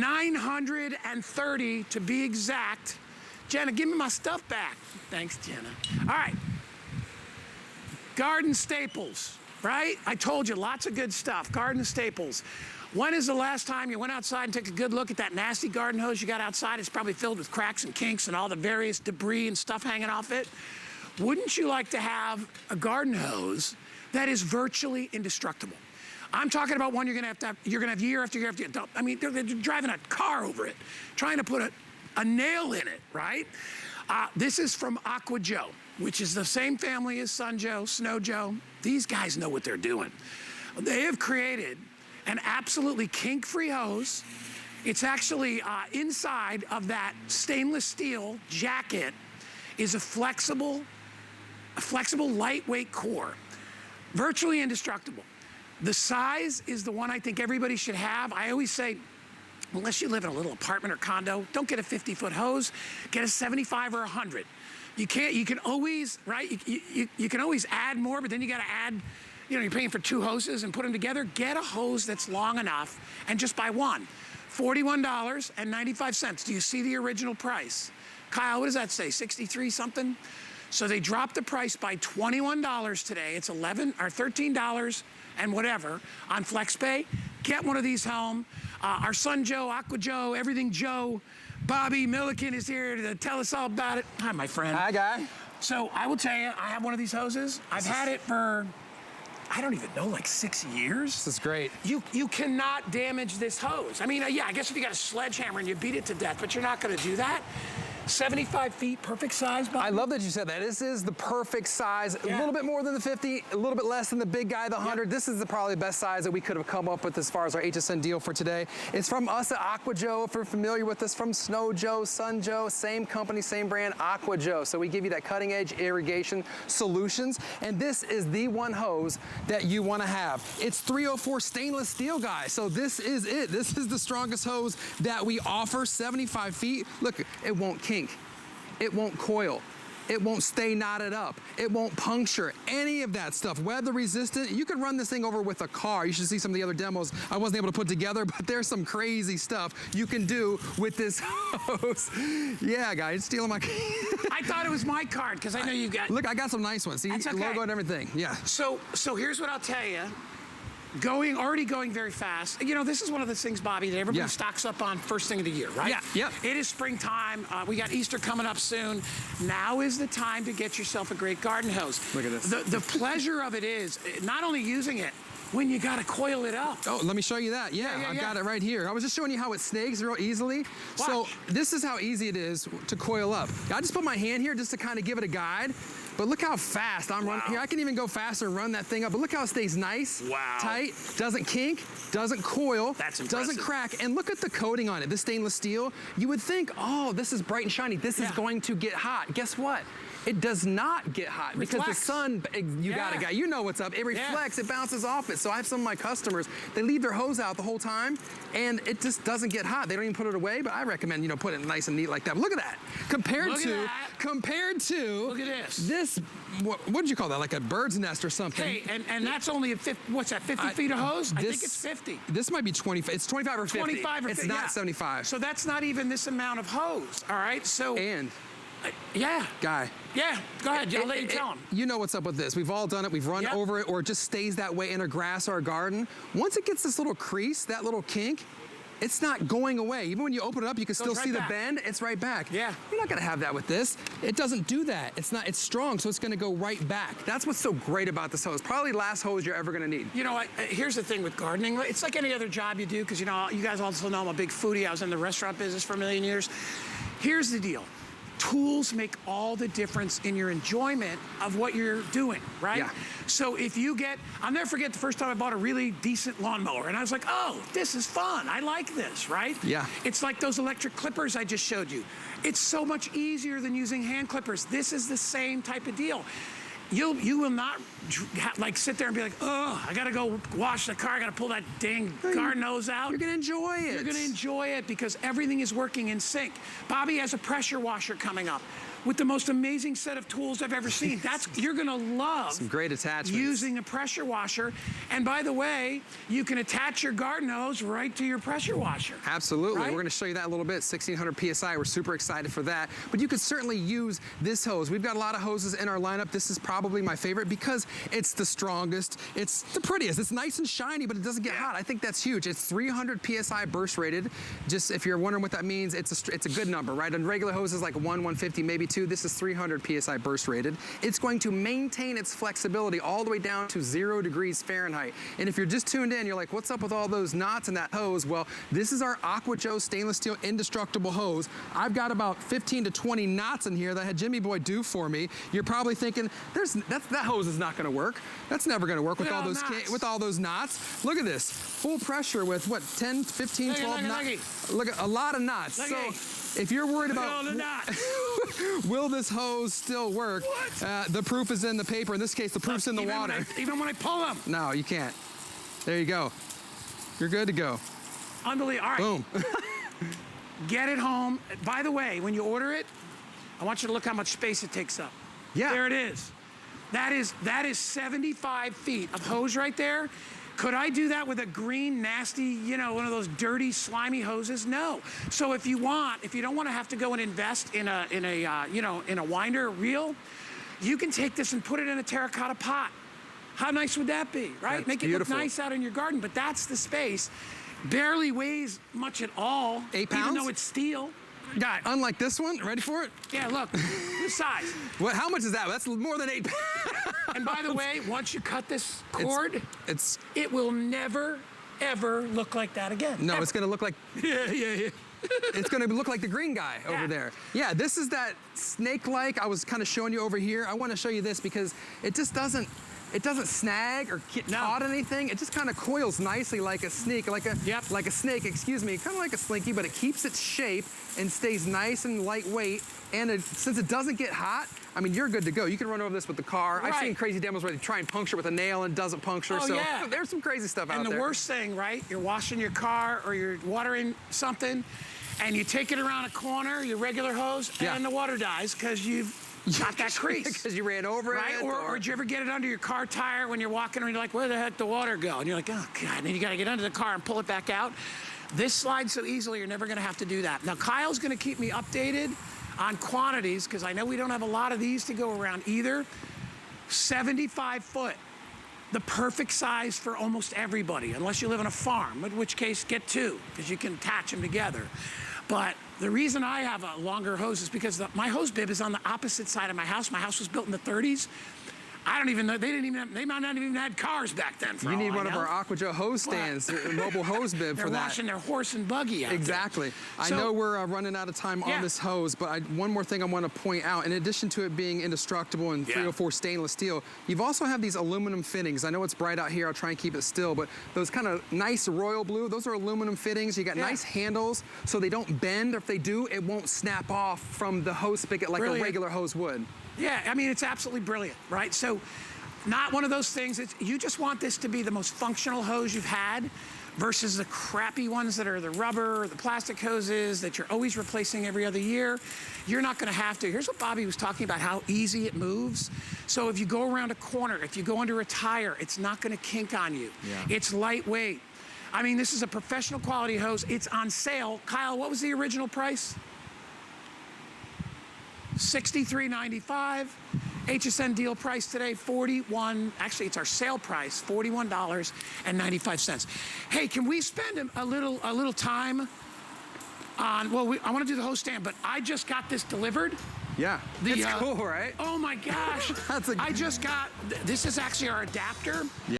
$930 to be exact. Jenna, give me my stuff back. Thanks, Jenna. All right. Garden staples, right? I told you, lots of good stuff. Garden staples. When is the last time you went outside and took a good look at that nasty garden hose you got outside? It's probably filled with cracks and kinks and all the various debris and stuff hanging off it. Wouldn't you like to have a garden hose that is virtually indestructible? I'm talking about one you're gonna have year after year after year. I mean, they're driving a car over it, trying to put a nail in it, right? This is from Aqua Joe, which is the same family as Sun Joe, Snow Joe. These guys know what they're doing. They have created an absolutely kink-free hose. It's actually inside of that stainless steel jacket is a flexible, lightweight core, virtually indestructible. The size is the one I think everybody should have. I always say, unless you live in a little apartment or condo, don't get a 50-foot hose, get a 75 or 100. You can always, right? You can always add more, but then you gotta add, you know, you're paying for 2 hoses and put them together. Get a hose that's long enough and just buy one. $41.95. Do you see the original price? Kyle, what does that say, 63 something? So they dropped the price by $21 today. It's $13 and whatever on FlexPay. Get one of these home. Our son Joe, Aqua Joe, Everything Joe, Bobby Milliken is here to tell us all about it. Hi, my friend. Hi, guy. So I will tell you, I have one of these hoses. I've had it for, I don't even know, like 6 years. This is great. You cannot damage this hose. I mean, yeah, I guess if you got a sledgehammer and you beat it to death, but you're not gonna do that. 75 feet, perfect size, Bob. I love that you said that. This is the perfect size. Yeah. A little bit more than the 50, a little bit less than the big guy, the 100. Yep. This is probably the best size that we could have come up with as far as our HSN deal for today. It's from us at Aqua Joe. If you're familiar with us, from Snow Joe, Sun Joe, same company, same brand, Aqua Joe. So we give you that cutting edge irrigation solutions. And this is the one hose that you want to have. It's 304 stainless steel, guys. So this is it. This is the strongest hose that we offer, 75 feet. Look, it won't kink. It won't coil. It won't stay knotted up. It won't puncture, any of that stuff. Weather resistant. You could run this thing over with a car. You should see some of the other demos I wasn't able to put together, but there's some crazy stuff you can do with this hose. Yeah, guys, stealing my I thought it was my card, because I know you got... Look, I got some nice ones. See, okay. Logo and everything, yeah. So here's what I'll tell you. Already going very fast. You know, this is one of those things, Bobby, that everybody stocks up on first thing of the year, right? Yeah, yep. It is springtime. We got Easter coming up soon. Now is the time to get yourself a great garden hose. Look at this. The pleasure of it is not only using it, when you gotta coil it up. Oh, let me show you that. Yeah, I've got it right here. I was just showing you how it snags real easily. Watch. So this is how easy it is to coil up. I just put my hand here just to kind of give it a guide. But look how fast I'm running here. I can even go faster and run that thing up. But look how it stays nice, tight, doesn't kink, doesn't coil, doesn't crack. And look at the coating on it, this stainless steel. You would think, oh, this is bright and shiny. This is going to get hot. Guess what? It does not get hot because the sun, you know what's up. It reflects, it bounces off it. So I have some of my customers, they leave their hose out the whole time and it just doesn't get hot. They don't even put it away, but I recommend, you know, put it nice and neat like that. But look at that. Compared to, look at this. What did you call that? Like a bird's nest or something. Hey, and that's only a 50, what's that, 50 feet of hose? I think it's 50. This might be 25, it's 25 or 50. 25 or 50, it's not 75. So that's not even this amount of hose, all right? So. And. Guy. Yeah, go ahead, I'll let you tell him. You know what's up with this. We've all done it, we've run over it, or it just stays that way in our grass or our garden. Once it gets this little crease, that little kink, it's not going away. Even when you open it up, you can still see the bend, it's right back. Yeah. You're not gonna have that with this. It doesn't do that. It's strong, so it's gonna go right back. That's what's so great about this hose. Probably the last hose you're ever gonna need. You know, here's the thing with gardening. It's like any other job you do, because you know, you guys also know I'm a big foodie. I was in the restaurant business for a million years. Here's the deal. Tools make all the difference in your enjoyment of what you're doing, right? Yeah. So if you I'll never forget the first time I bought a really decent lawnmower and I was like, oh, this is fun. I like this, right? Yeah. It's like those electric clippers I just showed you. It's so much easier than using hand clippers. This is the same type of deal. You will not like sit there and be like, oh, I gotta go wash the car, I gotta pull that dang garden hose out. You're gonna enjoy it. You're gonna enjoy it because everything is working in sync. Bobby has a pressure washer coming up. with the most amazing set of tools I've ever seen. You're gonna love Some great attachments. using a pressure washer. And by the way, you can attach your garden hose right to your pressure washer. Absolutely. Right? We're going to show you that a little bit. 1600 PSI. We're super excited for that. But you could certainly use this hose. We've got a lot of hoses in our lineup. This is probably my favorite because it's the strongest. It's the prettiest. It's nice and shiny, but it doesn't get hot. I think that's huge. It's 300 PSI burst rated. Just if you're wondering what that means, it's a good number, right? On regular hoses like 150, maybe 2. This is 300 PSI burst rated. It's going to maintain its flexibility all the way down to 0 degrees Fahrenheit. And if you're just tuned in, you're like, what's up with all those knots in that hose? Well, this is our Aqua stainless steel indestructible hose. I've got about 15 to 20 knots in here that I had Jimmy Boy do for me. You're probably thinking, that hose is not going to work. That's never going to work with all those knots. Look at this, full pressure with what, 10, 15, 12 knots. Look at a lot of knots. So if you're worried about will this hose still work, the proof is in the paper. In this case, the proof's in the water. Even when I pull them. No, you can't. There you go. You're good to go. Unbelievable. All right. Boom. Get it home. By the way, when you order it, I want you to look how much space it takes up. Yeah. There it is. That is 75 feet of hose right there. Could I do that with a green, nasty, you know, one of those dirty, slimy hoses? No. So if you don't want to have to go and invest in a winder reel, you can take this and put it in a terracotta pot. How nice would that be, right? That's Make it beautiful. look nice out in your garden, but that's the space. Barely weighs much at all. 8 pounds? Even though it's steel. Got it. Unlike this one, ready for it? Yeah, look, this size. What? How much is that? That's more than 8 pounds. And by the way, once you cut this cord, it will never, ever look like that again. No, ever. it's gonna look like, Yeah. it's gonna look like the green guy over there. Yeah, this is that snake-like I was kind of showing you over here. I wanna show you this because it just doesn't snag or get caught in anything. It just kind of coils nicely like a snake, like a snake, excuse me, kind of like a slinky, but it keeps its shape and stays nice and lightweight. And since it doesn't get hot, I mean, you're good to go. You can run over this with the car. Right. I've seen crazy demos where they try and puncture with a nail and it doesn't puncture. Oh, so yeah. there's some crazy stuff out there. And the worst thing, right? You're washing your car or you're watering something and you take it around a corner, your regular hose, and the water dies because you've got that crease. Because you ran over it. Or did you ever get it under your car tire when you're walking and you're like, where the heck did the water go? And you're like, oh, God. And then you got to get under the car and pull it back out. This slides so easily, you're never going to have to do that. Now, Kyle's going to keep me updated on quantities because I know we don't have a lot of these to go around either. 75 foot. The perfect size for almost everybody, unless you live on a farm, in which case get 2 because you can attach them together. But the reason I have a longer hose is because my hose bib is on the opposite side of my house. My house was built in the 30s. I don't even know, they might not even had cars back then. You need one of our Aqua hose stands, mobile hose bib for that. They're washing their horse and buggy out Exactly. there. I know we're running out of time on this hose, but one more thing I want to point out, in addition to it being indestructible and 304 stainless steel, you've also have these aluminum fittings. I know it's bright out here, I'll try and keep it still, but those kind of nice royal blue, those are aluminum fittings. You got nice handles so they don't bend, or if they do, it won't snap off from the hose spigot like a regular hose would. Yeah, I mean, it's absolutely brilliant, right? So, not one of those things, you just want this to be the most functional hose you've had versus the crappy ones that are the rubber or the plastic hoses that you're always replacing every other year. You're not gonna have to. Here's what Bobby was talking about, how easy it moves. So if you go around a corner, if you go under a tire, it's not gonna kink on you. Yeah. It's lightweight. I mean, this is a professional quality hose. It's on sale. Kyle, what was the original price? $63.95. HSN deal price today, actually it's our sale price, $41.95. Hey, can we spend a little time on, well, I want to do the hose stand, but I just got this delivered. Yeah, it's cool, right? Oh my gosh. That's I just got, this is actually our adapter.